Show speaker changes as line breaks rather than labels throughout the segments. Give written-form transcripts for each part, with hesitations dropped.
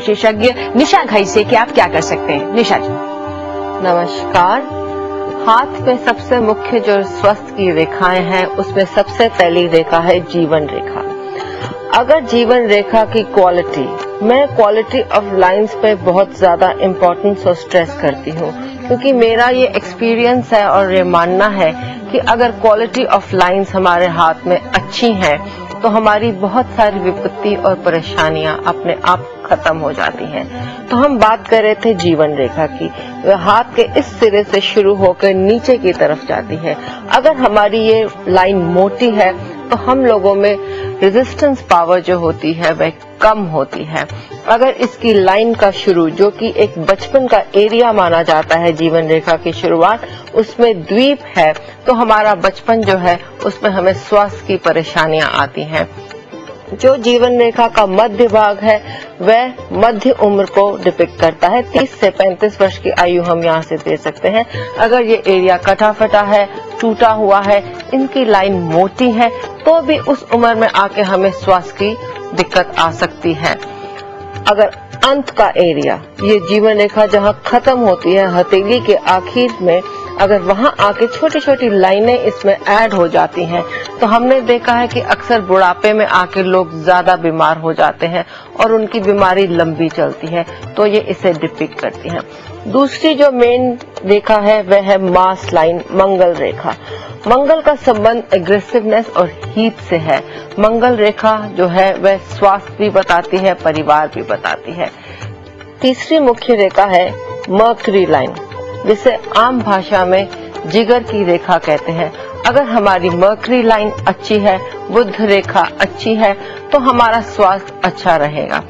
विशेषज्ञ निशा घई से कि आप क्या कर सकते हैं। निशा जी,
नमस्कार। हाथ में सबसे मुख्य जो स्वस्थ की रेखाएं हैं उसमें सबसे पहली रेखा है जीवन रेखा। अगर जीवन रेखा की क्वालिटी, मैं क्वालिटी ऑफ लाइंस पे बहुत ज्यादा इम्पोर्टेंस और स्ट्रेस करती हूँ, क्योंकि मेरा ये एक्सपीरियंस है और ये मानना है कि अगर क्वालिटी ऑफ लाइंस हमारे हाथ में अच्छी हैं तो हमारी बहुत सारी विपत्ति और परेशानियां अपने आप खत्म हो जाती हैं। तो हम बात कर रहे थे जीवन रेखा की, हाथ के इस सिरे से शुरू होकर नीचे की तरफ जाती है। अगर हमारी ये लाइन मोटी है तो हम लोगों में रेजिस्टेंस पावर जो होती है वह कम होती है। अगर इसकी लाइन का शुरू, जो कि एक बचपन का एरिया माना जाता है जीवन रेखा की शुरुआत, उसमें द्वीप है, तो हमारा बचपन जो है उसमें हमें स्वास्थ्य की परेशानियां आती हैं। जो जीवन रेखा का मध्य भाग है वह मध्य उम्र को डिपिक्ट करता है। 30 से 35 वर्ष की आयु हम यहाँ से दे सकते हैं। अगर ये एरिया कटा फटा है, टूटा हुआ है, इनकी लाइन मोटी है, तो भी उस उम्र में आके हमें स्वास्थ्य की दिक्कत आ सकती है। अगर अंत का एरिया, ये जीवन रेखा जहाँ खत्म होती है हथेली के आखिर में, अगर वहां आके छोटी छोटी लाइनें इसमें ऐड हो जाती हैं तो हमने देखा है कि अक्सर बुढ़ापे में आके लोग ज्यादा बीमार हो जाते हैं और उनकी बीमारी लंबी चलती है, तो ये इसे डिपिक्ट करती है। दूसरी जो मेन रेखा है वह है मास लाइन, मंगल रेखा। मंगल का संबंध एग्रेसिवनेस और हीट से है। मंगल रेखा जो है वह स्वास्थ्य भी बताती है, परिवार भी बताती है। तीसरी मुख्य रेखा है मर्करी लाइन, जिसे आम भाषा में जिगर की रेखा कहते हैं। अगर हमारी मर्करी लाइन अच्छी है, बुध रेखा अच्छी है, तो हमारा स्वास्थ्य अच्छा रहेगा।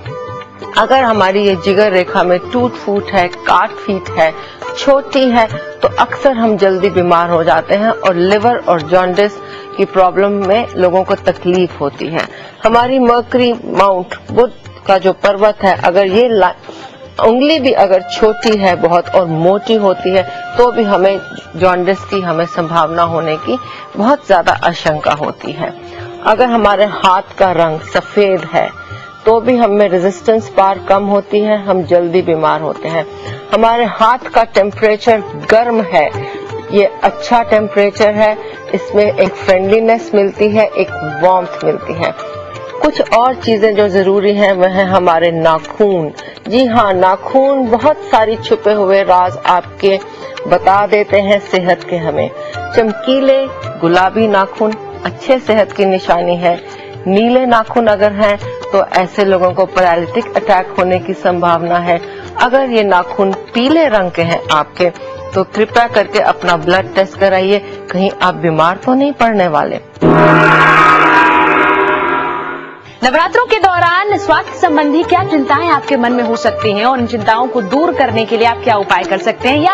अगर हमारी ये जिगर रेखा में टूट फूट है, काट फीट है, छोटी है, तो अक्सर हम जल्दी बीमार हो जाते हैं और लिवर और जॉन्डिस की प्रॉब्लम में लोगों को तकलीफ होती है। हमारी मर्करी माउंट, बुध का जो पर्वत है, अगर ये उंगली भी अगर छोटी है बहुत और मोटी होती है तो भी हमें जॉन्डिस की संभावना होने की बहुत ज्यादा आशंका होती है। अगर हमारे हाथ का रंग सफेद है तो भी हमें रेजिस्टेंस पावर कम होती है, हम जल्दी बीमार होते हैं। हमारे हाथ का टेम्परेचर गर्म है, ये अच्छा टेम्परेचर है, इसमें एक फ्रेंडलीनेस मिलती है, एक वार्मथ मिलती है। कुछ और चीजें जो जरूरी हैं वह है हमारे नाखून। जी हाँ, नाखून बहुत सारी छुपे हुए राज आपके बता देते हैं सेहत के हमें। चमकीले गुलाबी नाखून अच्छे सेहत की निशानी है। नीले नाखून अगर हैं तो ऐसे लोगों को पैरालिटिक अटैक होने की संभावना है। अगर ये नाखून पीले रंग के हैं आपके, तो कृपया करके अपना ब्लड टेस्ट कराइए, कहीं आप बीमार तो नहीं पड़ने वाले।
नवरात्रों के दौरान स्वास्थ्य संबंधी क्या चिंताएं आपके मन में हो सकती हैं और इन चिंताओं को दूर करने के लिए आप क्या उपाय कर सकते हैं, या